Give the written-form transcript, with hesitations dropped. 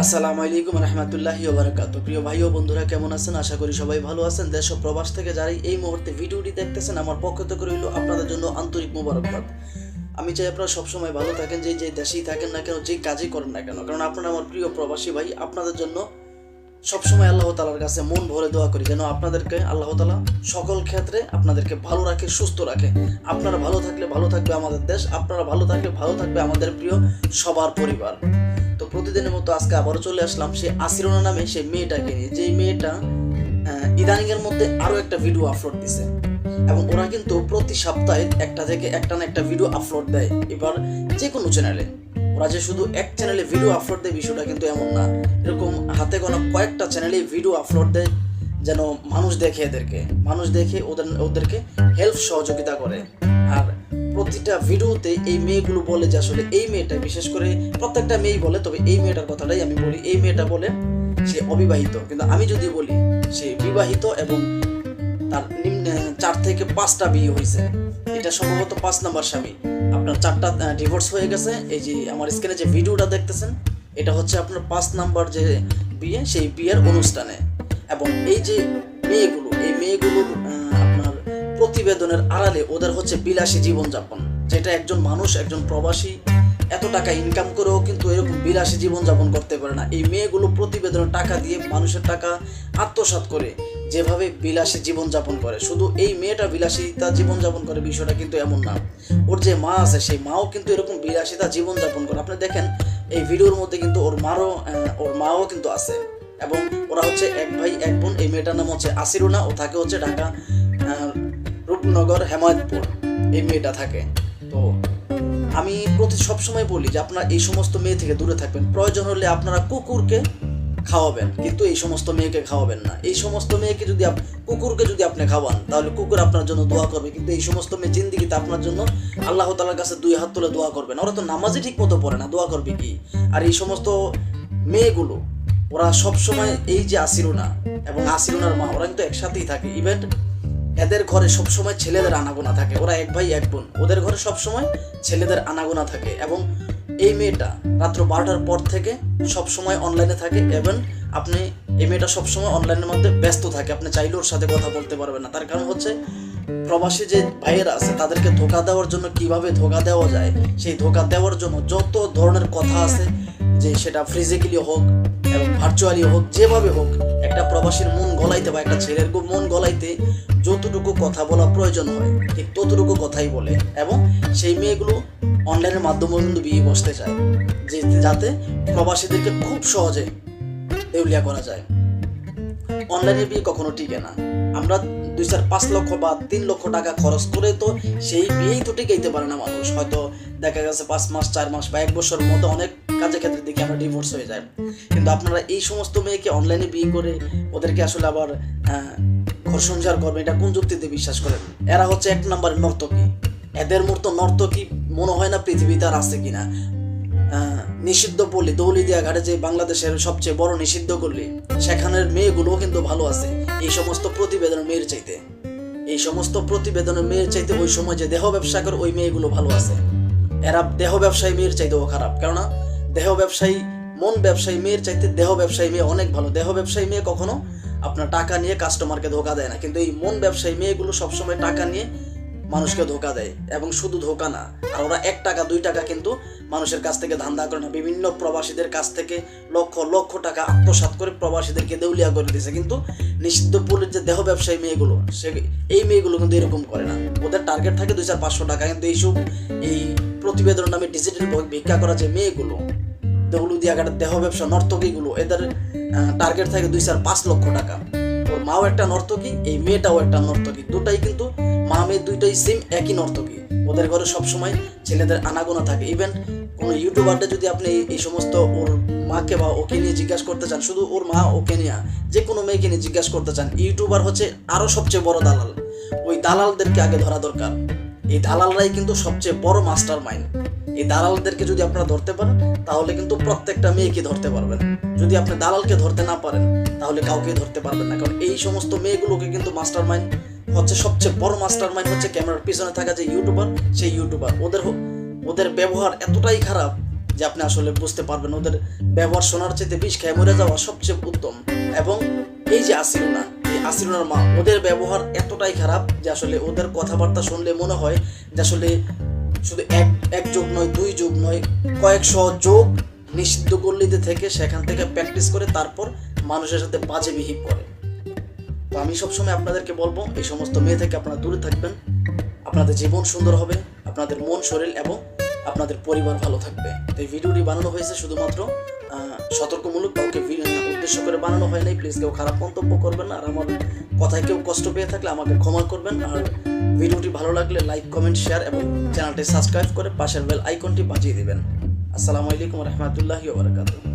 আসসালামু আলাইকুম রহমতুল্লাহি ওয়া বারাকাতুহু। প্রিয় ভাই ও বন্ধুরা, কেমন আছেন? আশা করি সবাই ভালো আছেন। দেশ ও প্রবাস থেকে যারা এই মুহূর্তে ভিডিওটি দেখতেছেন, আমার পক্ষ থেকে রইল আপনাদের জন্য আন্তরিক মোবারকবাদ। আমি চাই আপনারা সবসময় ভালো থাকেন, যে দেশেই থাকেন না কেন, যে কাজই করেন না কেন, কারণ আপনারা আমার প্রিয় প্রবাসী ভাই। আপনাদের জন্য সবসময় আল্লাহ তাআলার কাছে মন ভরে দোয়া করি যেন আপনাদেরকে আল্লাহ তাআলা সকল ক্ষেত্রে আপনাদেরকে ভালো রাখে, সুস্থ রাখে। আপনারা ভালো থাকলে ভালো থাকবে আমাদের দেশ, আপনারা ভালো থাকলে ভালো থাকবে আমাদের প্রিয় সবার পরিবার। তো প্রতিদিনের মতো আজকে আবারও চলে আসলাম সেই আসিরোনা নামে সেই মেয়েটাকে নিয়ে, যে মেয়েটা ইদানিং এর মধ্যে আরো একটা ভিডিও আপলোড দিছে, এবং ওরা কিন্তু প্রতি সপ্তাহে একটা থেকে একটা না একটা ভিডিও আপলোড দেয়। এবার যে কোনো চ্যানেলে, ওরা যে শুধু এক চ্যানেলে ভিডিও আপলোড দেয় বিষয়টা কিন্তু এমন না। এরকম হাতে গোনা কয়েকটা চ্যানেলে ভিডিও আপলোড দেয় যেন মানুষ দেখে, মানুষ দেখে ওদেরকে হেল্প সহযোগিতা করে। আর প্রতিটা ভিডিওতে এই মেয়েগুলো বলে যে আসলে এই মেয়েটা, বিশেষ করে প্রত্যেকটা মেয়েই বলে, তবে এই মেয়েটার কথাটাই আমি বলি। এই মেয়েটা বলে সে অবিবাহিত, কিন্তু আমি যদি বলি সে বিবাহিত এবং তার 4 থেকে 5টা বিয়ে হয়েছে। এটা সম্ভবত 5 নাম্বার স্বামী। আপনার 4টা ডিভোর্স হয়ে গেছে। এই যে আমার স্ক্রিনে যে ভিডিওটা দেখতেছেন, এটা হচ্ছে আপনার 5 নাম্বার যে বিয়ে, সেই বিয়ের অনুষ্ঠানে। এবং এই যে এই মেয়েগুলোর আপনার প্রতিবেদনের আড়ালে ওদের হচ্ছে বিলাসী জীবনযাপন, যেটা একজন মানুষ, একজন প্রবাসী এত টাকা ইনকাম করেও কিন্তু এরকম বিলাসী জীবনযাপন করতে পারে না। এই মেয়েগুলো প্রতিবেদনের টাকা দিয়ে, মানুষের টাকা আত্মসাৎ করে যেভাবে বিলাসী জীবনযাপন করে, শুধু এই মেয়েটা বিলাসিতা জীবনযাপন করে বিষয়টা কিন্তু এমন না। ওর যে মা আছে, সেই মাও কিন্তু এরকম বিলাসিতা জীবনযাপন করে। আপনি দেখেন এই ভিডিওর মধ্যে কিন্তু ওর মাও কিন্তু আছে, এবং ওরা হচ্ছে এক ভাই এক বোন। এই মেয়েটার নাম হচ্ছে আসিরোনা, ও থাকে হচ্ছে ঢাকা রূপনগর হেমায়তপুর, এই মেয়েটা থাকে। তো আমি সবসময় বলি যে আপনারা এই সমস্ত মেয়ে থেকে দূরে থাকবেন। প্রয়োজন হলে আপনারা কুকুরকে খাওয়াবেন, কিন্তু এই সমস্ত মেয়েকে খাওয়াবেন না। এই সমস্ত মেয়েকে কুকুরকে যদি আপনি খাওয়ান, তাহলে কুকুর আপনার জন্য দোয়া করবে, কিন্তু এই সমস্ত মেয়ে জিন্দিগিতে আপনার জন্য আল্লাহ তাআলার কাছে 2 হাত তুলে দোয়া করবে না। ওরা তো নামাজই ঠিক মতো পড়ে না, দোয়া করবে কি? আর এই সমস্ত মেয়েগুলো, ওরা সবসময় এই যে আসিরোনা এবং আসিরোনার মা, ওরা কিন্তু একসাথেই থাকে। ইভেন এদের ঘরে সবসময় ছেলেদের আনাগোনা থাকে। ওরা এক ভাই এক বোন, ওদের ঘরে সবসময় ছেলেদের আনাগোনা থাকে। এবং এই মেয়েটা রাত্র 12টার পর থেকে সবসময় অনলাইনে থাকে। এবং এই মেয়েটা সবসময় অনলাইনের মধ্যে ব্যস্ত থাকে। আপনি চাইলে ওর সাথে কথা বলতে পারবেন না। তার কারণ হচ্ছে প্রবাসী যে ভাইয়েরা আছে, তাদেরকে ধোঁকা দেওয়ার জন্য, কিভাবে ধোঁকা দেওয়া যায়, সেই ধোঁকা দেওয়ার জন্য যত ধরনের কথা আছে, যে সেটা ফিজিক্যালি হোক এবং ভার্চুয়ালি হোক, যেভাবে হোক, একটা প্রবাসীর মন গলাইতে বা একটা ছেলের মন গলাইতে যতটুকু কথা বলা প্রয়োজন হয়, ঠিক ততটুকু কথাই বলে। এবং সেই মেয়েগুলো অনলাইনের মাধ্যমে কিন্তু বিয়ে বসতে চায়, যাতে প্রবাসীদেরকে খুব সহজে দেউলিয়া করা যায়। অনলাইনে বিয়ে কখনো টিকে না। আমরা 2-4-5 লক্ষ বা 3 লক্ষ টাকা খরচ করে তো সেই বিয়েই তো টিকাইতে পারে না মানুষ। হয়তো দেখা গেছে 5 মাস, 4 মাস বা 1 বছরের মতো অনেক কাজের ক্ষেত্রে দেখি আমরা ডিভোর্স হয়ে যায়। কিন্তু আপনারা এই সমস্ত মেয়েকে অনলাইনে বিয়ে করে ওদেরকে আসলে আবার ঘর সংসার করবেন, এটা কোন যুক্তিতে বিশ্বাস করেন? এরা হচ্ছে 1 নম্বরের নর্তকী। এদের মতো নর্তকী মনে হয় না পৃথিবীতে আর আছে কিনা। নিষিদ্ধ পল্লী দৌলতদিয়া ঘাটে, যে বাংলাদেশের সবচেয়ে বড় নিষিদ্ধ পল্লী, সেখানের মেয়েগুলোও কিন্তু ভালো আছে এই সমস্ত প্রতিবেদনের মেয়ের চাইতে। ওই সময় যে দেহ ব্যবসা করে ওই মেয়েগুলো ভালো আছে। এরা দেহ ব্যবসায়ী মেয়ের চাইতেও খারাপ, কেননা মন ব্যবসায়ী মেয়ের চাইতে দেহ ব্যবসায়ী মেয়ে অনেক ভালো। দেহ ব্যবসায়ী মেয়ে কখনো আপনার টাকা নিয়ে কাস্টমারকে ধোকা দেয় না, কিন্তু এই মন ব্যবসায়ী মেয়েগুলো সবসময় টাকা নিয়ে মানুষকে ধোকা দেয়। এবং শুধু ধোকা না, আর ওরা 1 টাকা 2 টাকা কিন্তু মানুষের কাছ থেকে ধান্দা করে না। বিভিন্ন প্রবাসীদের কাছ থেকে লক্ষ লক্ষ টাকা আত্মসাৎ করে প্রবাসীদেরকে দেউলিয়া করে দিয়েছে। কিন্তু নিষিদ্ধ পল্লীর যে দেহ ব্যবসায়ী মেয়েগুলো, এই মেয়েগুলো কিন্তু এরকম করে না। ওদের টার্গেট থাকে 200-500 টাকা। কিন্তু এই প্রতিবেদন নামে ডিজিটাল ভিক্ষা করা যে মেয়েগুলো, দৌলতদিয়া ঘাটের দেহ ব্যবসা নর্তকীগুলো, এদের টার্গেট থাকে 2-4-5 লক্ষ টাকা। ওর মাও একটা নর্তকী, এই মেয়েটাও একটা নর্তকী। দুটাই কিন্তু মা মেয়ে দুইটাই সেম, একই নর্তকী। ওদের ঘরে সবসময় ছেলেদের আনাগোনা থাকে। ইভেন কোনো ইউটিউবারটা যদি আপনি এই সমস্ত ওর মাকে বা ওকে নিয়ে জিজ্ঞাসা করতে চান, শুধু ওর মা ওকে নিয়ে, যে কোনো মেয়েকে নিয়ে জিজ্ঞাসা করতে চান, ইউটিউবার হচ্ছে আরো সবচেয়ে বড় দালাল। ওই দালালদেরকে আগে ধরা দরকার। এই দালালরাই কিন্তু সবচেয়ে বড় মাস্টার মাইন্ড। এই দালালদেরকে যদি আপনারা ধরতে পারেন, তাহলে কিন্তু প্রত্যেকটা মেয়েকে ধরতে পারবেন। যদি আপনি দালালকে ধরতে না পারেন, তাহলে কাউকে ধরতে পারবেন না। কারণ এই সমস্ত মেয়েগুলোকে কিন্তু মাস্টার মাইন্ড হচ্ছে, সবচেয়ে বড় মাস্টার মাইন্ড হচ্ছে ক্যামেরার পিছনে থাকা যে ইউটিউবার, সেই ইউটিউবার। ওদের ব্যবহার এতটাই খারাপ যে আপনি আসলে বুঝতে পারবেন ওদের ব্যবহার শোনার চাইতে বিষ খেয়ে মরে যাওয়া সবচেয়ে উত্তম। এবং এই যে আসিলুনা, এই আসিলুনার মা, ওদের ব্যবহার এতটাই খারাপ যে আসলে ওদের কথাবার্তা শুনলে মনে হয় যে আসলে শুধু এক যোগ নয়, 2 যোগ নয়, কয়েকশো যোগ নিষিদ্ধ গল্লিতে থেকে সেখান থেকে প্র্যাকটিস করে তারপর মানুষের সাথে বাজে বিহেভ করে। তো আমি সবসময় আপনাদেরকে বলবো এই সমস্ত মেয়ে থেকে আপনারা দূরে থাকবেন। আপনাদের জীবন সুন্দর হবে, আপনাদের মন শরীর এবং আপনাদের পরিবার ভালো থাকবে। তো এই ভিডিওটি বানানো হয়েছে শুধুমাত্র সতর্কমূলক, কাউকে উদ্দেশ্য করে বানানো হয় নাই। প্লিজ কেউ খারাপ মন্তব্য করবেন না। আর আমার কথায় কেউ কষ্ট পেয়ে থাকলে আমাকে ক্ষমা করবেন। আর ভিডিওটি ভালো লাগলে লাইক, কমেন্ট, শেয়ার এবং চ্যানেলটি সাবস্ক্রাইব করে পাশের বেল আইকনটি বাজিয়ে দিবেন। আসসালামু আলাইকুম রহমতুল্লাহি ওয়া বারাকাতুহু।